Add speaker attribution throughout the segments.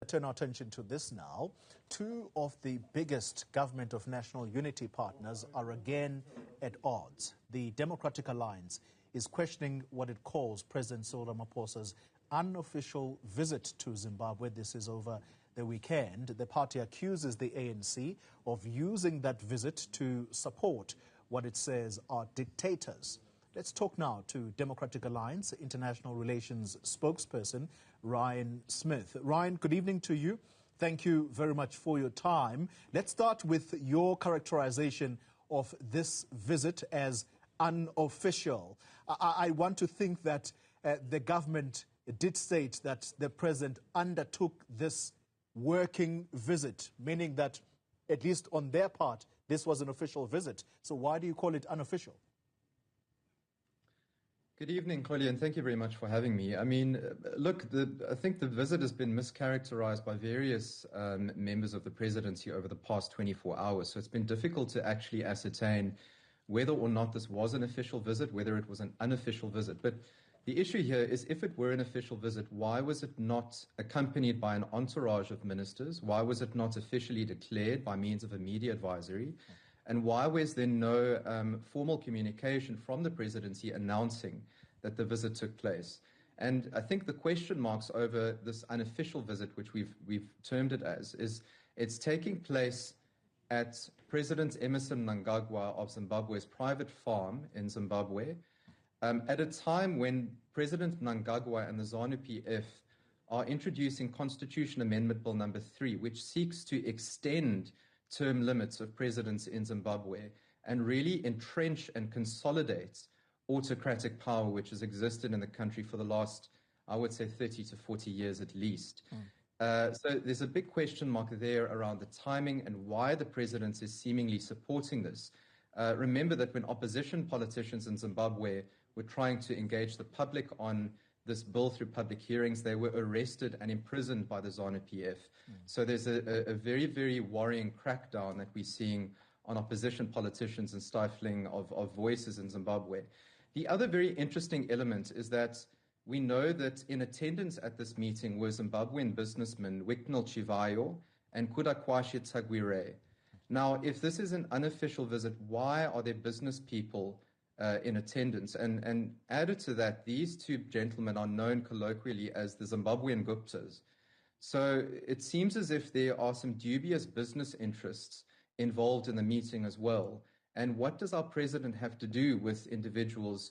Speaker 1: Turn our attention to this now. Two of the biggest government of national unity partners are again at odds. The Democratic Alliance is questioning what it calls President Cyril Ramaphosa's unofficial visit to Zimbabwe. This is over the weekend. The party accuses the ANC of using that visit to support what it says are dictators. Let's talk now to Democratic Alliance International Relations spokesperson Ryan Smith. Ryan, good evening to you. Thank you very much for your time. Let's start with your characterization of this visit as unofficial. I want to think that the government did state that the president undertook this working visit, meaning that, at least on their part, this was an official visit. So why do you call it unofficial?
Speaker 2: Good evening, Kholi, and thank you very much for having me. I mean, look, I think the visit has been mischaracterized by various members of the presidency over the past 24 hours. So it's been difficult to actually ascertain whether or not this was an official visit, whether it was an unofficial visit. But the issue here is, if it were an official visit, why was it not accompanied by an entourage of ministers? Why was it not officially declared by means of a media advisory? And why was there no formal communication from the presidency announcing that the visit took place? And I think the question marks over this unofficial visit, which we've termed it as, is it's taking place at President Emmerson Mnangagwa of Zimbabwe's private farm in Zimbabwe, at a time when President Mnangagwa and the ZANU-PF are introducing Constitution Amendment Bill number 3, which seeks to extend term limits of presidents in Zimbabwe and really entrench and consolidate autocratic power which has existed in the country for the last, I would say, 30 to 40 years at least. So there's a big question mark there around the timing and why the president is seemingly supporting this. Remember that when opposition politicians in Zimbabwe were trying to engage the public on this bill through public hearings, they were arrested and imprisoned by the ZANU-PF. So there's a very, very worrying crackdown that we're seeing on opposition politicians and stifling of voices in Zimbabwe. The other very interesting element is that we know that in attendance at this meeting were Zimbabwean businessmen Wicknell Chivayo and Kudakwashi Tsagwire. Now, if this is an unofficial visit, why are there business people in attendance? And added to that, these two gentlemen are known colloquially as the Zimbabwean Guptas. So it seems as if there are some dubious business interests involved in the meeting as well. And what does our president have to do with individuals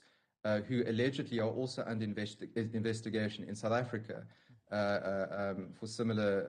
Speaker 2: who allegedly are also under investigation in South Africa for similar